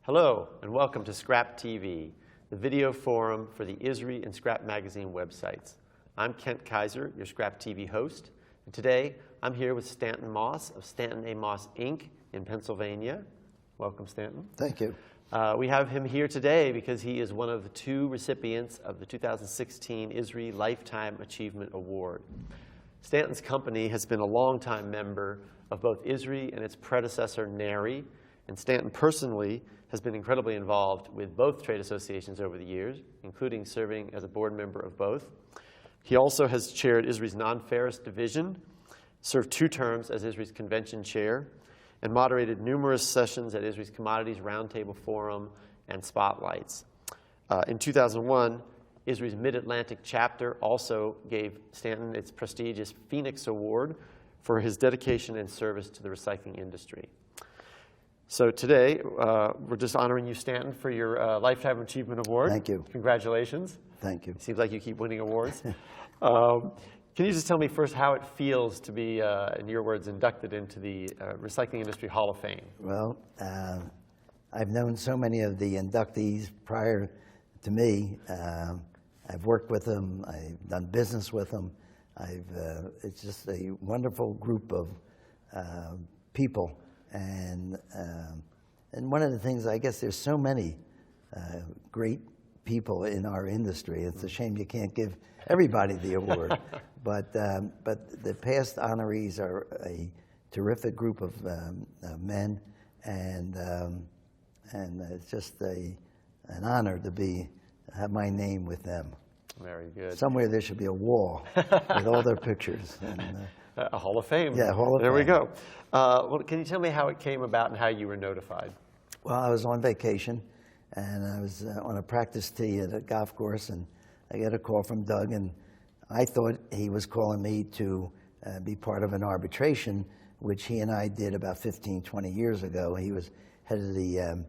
Hello, and welcome to ScrapTV, the video forum for the ISRI and Scrap Magazine websites. I'm Kent Kiser, your ScrapTV host, and today I'm here with Stanton Moss of Stanton A, Inc. in Pennsylvania. Welcome, Stanton. Thank you. We have him here today because he is one of the two recipients of the 2016 ISRI Lifetime Achievement Award. Stanton's company has been a longtime member of both ISRI and its predecessor, NARI, and Stanton personally has been incredibly involved with both trade associations over the years, including serving as a board member of both. He also has chaired ISRI's Non-Ferrous Division, served 2 terms as ISRI's convention chair, and moderated numerous sessions at ISRI's Commodities Roundtable Forum and Spotlights. In 2001, ISRI's Mid-Atlantic Chapter also gave Stanton its prestigious Phoenix Award for his dedication and service to the recycling industry. So today, we're just honoring you, Stanton, for your Lifetime Achievement Award. Thank you. Congratulations. Thank you. Seems like you keep winning awards. Can you just tell me first how it feels to be, in your words, inducted into the Recycling Industry Hall of Fame? Well, I've known so many of the inductees prior to me. I've worked with them. I've done business with them. It's just a wonderful group of people. And one of the things, I guess there's so many great people in our industry. It's a shame you can't give everybody the award. But the past honorees are a terrific group of men, and it's just an honor to have my name with them. Very good. Somewhere there should be a wall with all their pictures. And, a Hall of Fame. Yeah, Hall of Fame. There we go. Well, can you tell me how it came about and how you were notified? Well, I was on vacation, and I was on a practice tee at a golf course, and I got a call from Doug, and I thought he was calling me to be part of an arbitration, which he and I did about 15, 20 years ago. He was head of the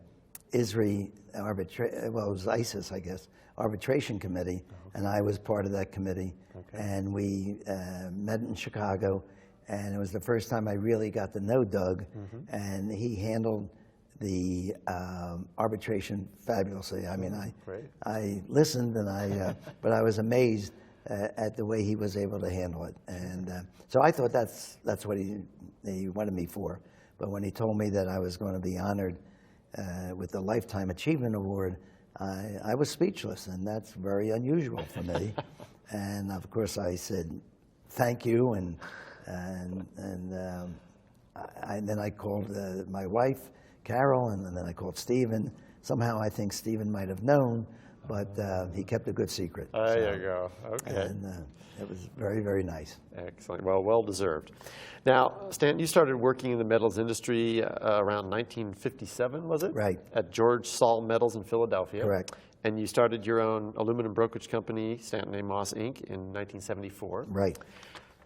ISRI well, it was ISIS, I guess, arbitration committee, and I was part of that committee. Okay. And we met in Chicago, and it was the first time I really got to know Doug, and he handled the arbitration fabulously. I mean, I listened, and but I was amazed at the way he was able to handle it. And so I thought that's what he wanted me for. But when he told me that I was going to be honored with the Lifetime Achievement Award, I was speechless, and that's very unusual for me. And of course, I said thank you, and then I called my wife, Carol, and then I called Stephen. Somehow, I think Stephen might have known, but he kept a good secret. There you go. Okay. And it was very, very nice. Excellent. Well deserved. Now, Stanton, you started working in the metals industry around 1957, was it? Right. At George Sall Metals in Philadelphia. Correct. And you started your own aluminum brokerage company, Stanton A, Inc., in 1974. Right.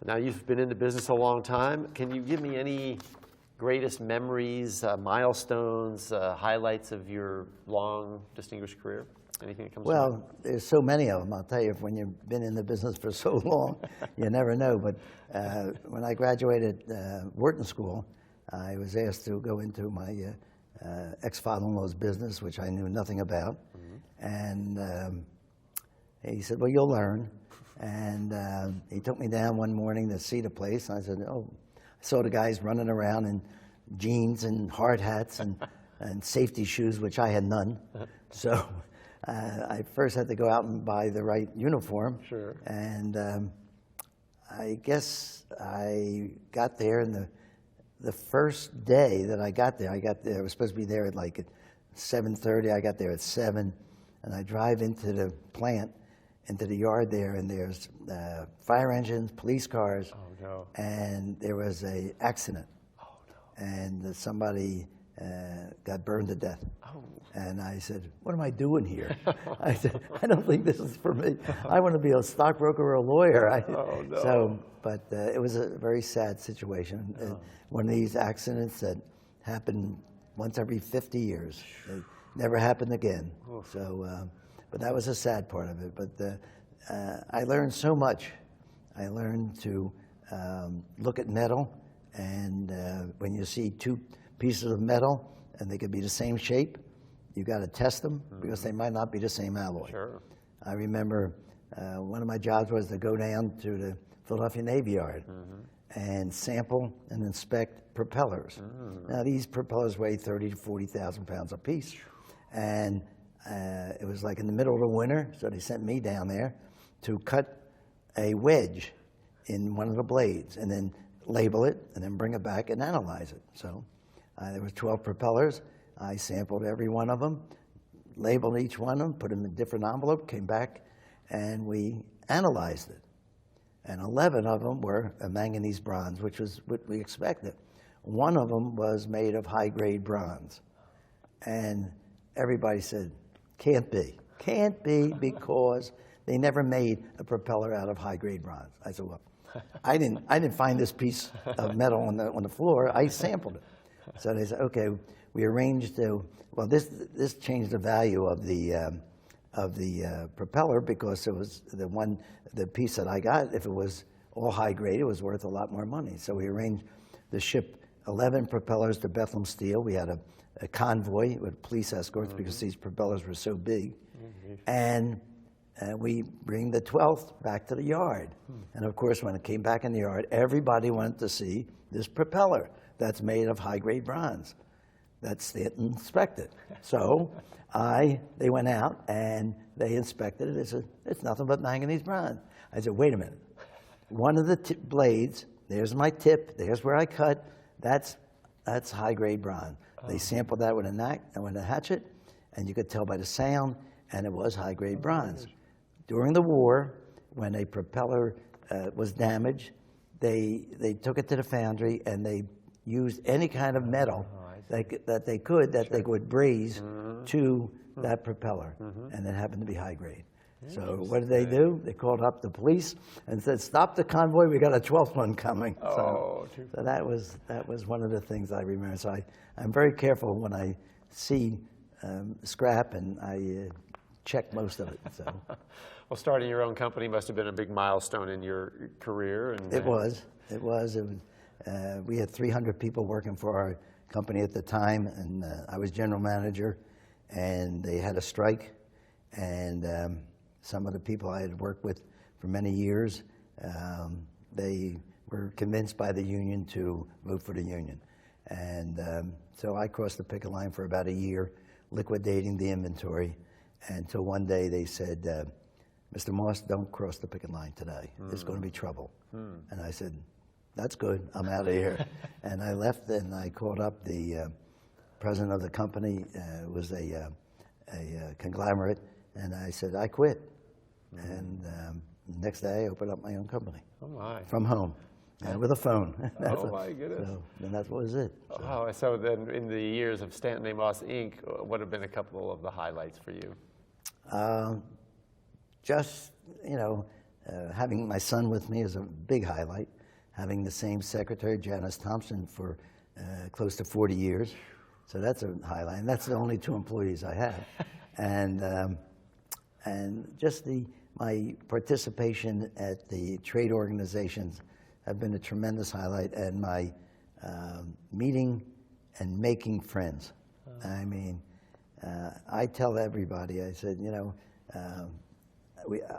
Now, you've been in the business a long time. Can you give me any greatest memories, milestones, highlights of your long, distinguished career? Anything that comes to mind? Well, there's so many of them. I'll tell you, when you've been in the business for so long, you never know. But when I graduated Wharton School, I was asked to go into my ex-father-in-law's business, which I knew nothing about. And he said, well, you'll learn. And he took me down one morning to see the place. And I said, oh, I saw the guys running around in jeans and hard hats and safety shoes, which I had none. So I first had to go out and buy the right uniform. Sure. And I guess I got there, and the first day that I got there, I was supposed to be there at like at 7:30. I got there at 7, and I drive into the plant, into the yard there, and there's fire engines, police cars. Oh, no. And there was an accident. Oh, no. And somebody got burned to death. Oh. And I said, what am I doing here? I said, I don't think this is for me. I want to be a stockbroker or a lawyer. Oh, no. So, but it was a very sad situation. Oh. One of these accidents that happened once every 50 years. It never happened again. Oof. So, but that was a sad part of it. But I learned so much. I learned to look at metal, and when you see two pieces of metal and they could be the same shape, you got to test them because they might not be the same alloy. Sure. I remember one of my jobs was to go down to the Philadelphia Navy Yard and sample and inspect propellers. Now these propellers weigh 30 to 40,000 pounds a piece, and it was like in the middle of the winter, so they sent me down there to cut a wedge in one of the blades and then label it and then bring it back and analyze it. So there was 12 propellers. I sampled every one of them, labeled each one of them, put them in a different envelope, came back, and we analyzed it. And 11 of them were a manganese bronze, which was what we expected. One of them was made of high-grade bronze. And everybody said, can't be. Can't be because they never made a propeller out of high-grade bronze. I said, well, I didn't find this piece of metal on the floor. I sampled it. So they said, okay, we arranged to, well, this changed the value of the propeller because it was the piece that I got, if it was all high grade, it was worth a lot more money. So we arranged to ship 11 propellers to Bethlehem Steel. We had a convoy with police escorts because these propellers were so big. And we bring the 12th back to the yard. And of course, when it came back in the yard, everybody wanted to see this propeller that's made of high-grade bronze. That's Stanton inspected. So they went out and they inspected it. They said, it's nothing but manganese bronze. I said, wait a minute. One of the blades, there's my tip, there's where I cut, that's high-grade bronze. They sampled that with a hatchet, and you could tell by the sound, and it was high-grade bronze. During the war, when a propeller was damaged, they took it to the foundry and they used any kind of metal that they could braze to that propeller, and it happened to be high grade. So what did they do? They called up the police and said, "Stop the convoy! We got a 12th one coming." So that was one of the things I remember. So I'm very careful when I see scrap, and I check most of it. So. Well, starting your own company must have been a big milestone in your career. And It was. We had 300 people working for our company at the time, and I was general manager, and they had a strike, and some of the people I had worked with for many years, they were convinced by the union to vote for the union. And so I crossed the picket line for about a year, liquidating the inventory, until one day they said, Mr. Moss, don't cross the picket line today. There's going to be trouble. And I said, that's good. I'm out of here. And I left, and I called up the president of the company. It was a conglomerate. And I said, I quit. And next day, I opened up my own company. Oh, my. From home. And with a phone. Oh, my goodness. So, and that was it. So. Oh, so then in the years of Stanton A. Moss, Inc., what have been a couple of the highlights for you? Just, having my son with me is a big highlight. Having the same secretary, Janice Thompson, for close to 40 years. So that's a highlight. And that's the only 2 employees I have. And just my participation at the trade organizations have been a tremendous highlight, and my meeting and making friends. I mean, I tell everybody, I said,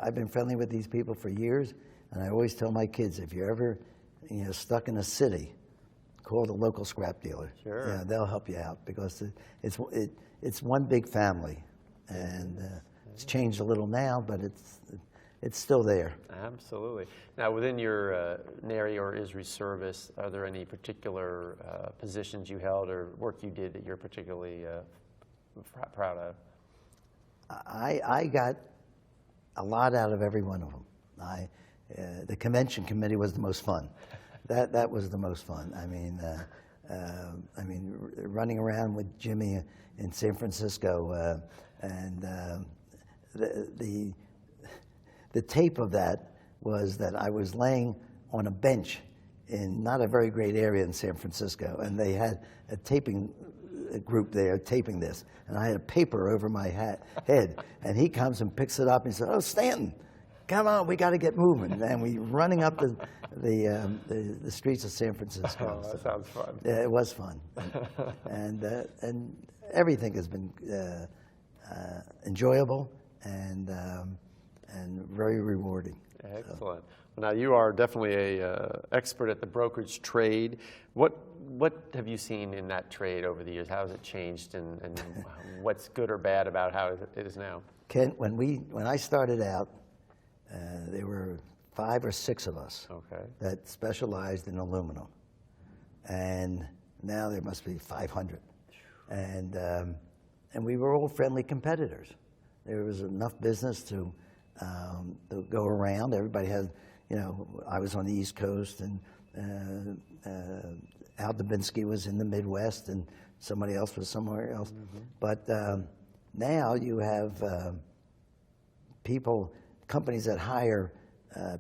I've been friendly with these people for years, and I always tell my kids, if you're ever stuck in a city, call the local scrap dealer. Sure. Yeah, they'll help you out, because it's one big family, and it's changed a little now, but it's still there. Absolutely. Now, within your NARI or ISRI service, are there any particular positions you held or work you did that you're particularly proud of? I got a lot out of every one of them. The convention committee was the most fun. That was the most fun. I mean, running around with Jimmy in San Francisco, and the tape of that was that I was laying on a bench in not a very great area in San Francisco, and they had a taping group there taping this, and I had a paper over my head, and he comes and picks it up and he said, "Oh, Stanton, come on, we got to get moving." And we running up the streets of San Francisco. Oh, that sounds fun. Yeah, it was fun, and everything has been enjoyable and very rewarding. Excellent. Well, now you are definitely a expert at the brokerage trade. What have you seen in that trade over the years? How has it changed, and what's good or bad about how it is now? Ken, when I started out, there were 5 or 6 of us that specialized in aluminum, and now there must be 500. And we were all friendly competitors. There was enough business to go around. Everybody had, I was on the East Coast, and Al Dubinsky was in the Midwest, and somebody else was somewhere else. Mm-hmm. But now you have companies that hire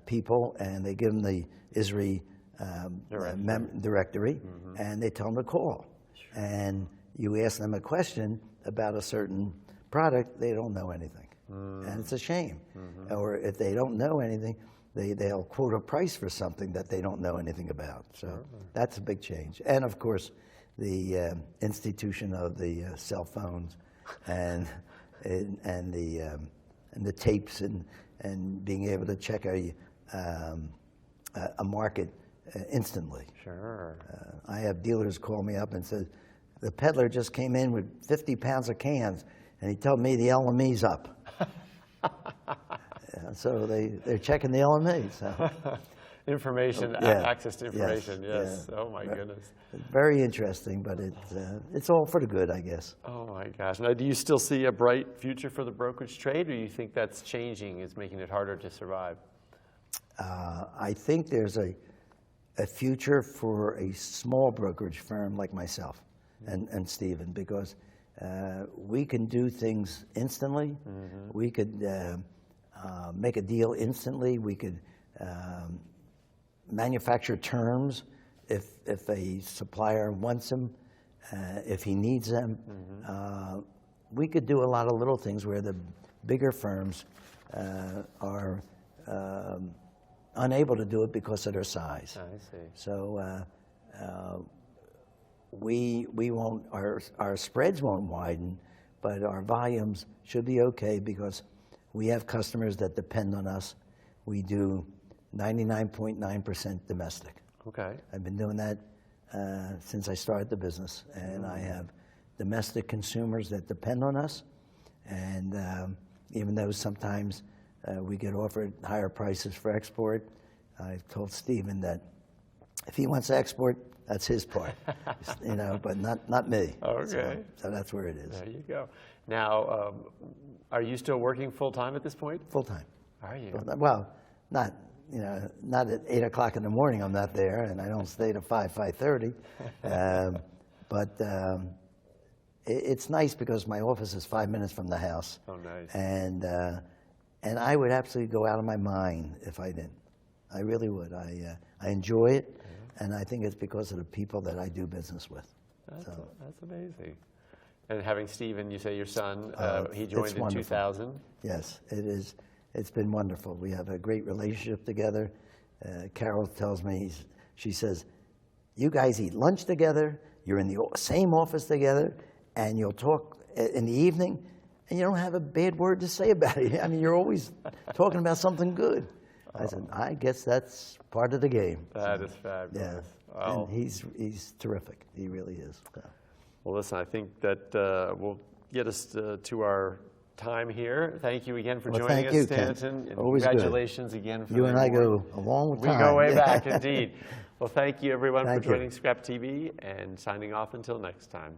people, and they give them the ISRI directory, mm-hmm. and they tell them to call. Sure. And you ask them a question about a certain product, they don't know anything. Mm. And it's a shame. Mm-hmm. Or if they don't know anything, they'll quote a price for something that they don't know anything about. So that's a big change. And of course, the institution of the cell phones and the tapes and being able to check a market instantly. Sure. I have dealers call me up and say, the peddler just came in with 50 pounds of cans, and he told me the LME's up. So they're checking the LME. So. Information, access to information, yes. Oh my goodness. Very interesting, but it's all for the good, I guess. Oh my gosh. Now, do you still see a bright future for the brokerage trade, or do you think that's changing, it's making it harder to survive? I think there's a future for a small brokerage firm like myself and Stephen, because we can do things instantly. Mm-hmm. We could make a deal instantly. We could manufacture terms if a supplier wants them, if he needs them. Mm-hmm. We could do a lot of little things where the bigger firms are unable to do it because of their size. I see. So we won't, our spreads won't widen, but our volumes should be okay because we have customers that depend on us. We do 99.9% domestic. Okay. I've been doing that since I started the business, and I have domestic consumers that depend on us, and even though sometimes we get offered higher prices for export, I've told Stephen that if he wants to export, that's his part, but not me. Okay. So that's where it is. There you go. Now, are you still working full time at this point? Full time. Are you? Well, not at 8 o'clock in the morning. I'm not there, and I don't stay to 5:30. But it's nice because my office is 5 minutes from the house. Oh, nice. And I would absolutely go out of my mind if I didn't. I really would. I enjoy it. And I think it's because of the people that I do business with. That's amazing. And having Stephen, you say your son, he joined in 2000? Yes, it is. It's been wonderful. We have a great relationship together. Carol tells me, she says, you guys eat lunch together, you're in the same office together, and you'll talk in the evening, and you don't have a bad word to say about it. I mean, you're always talking about something good. I said, I guess that's part of the game. That is fabulous. Yeah. Wow. And he's terrific. He really is. Yeah. Well, listen, I think that will get us to our time here. Thank you again for joining us, Stanton. And always congratulations good. Again. For you and I go a long time. We go way back, indeed. Well, thank you, everyone, for joining ScrapTV, and signing off until next time.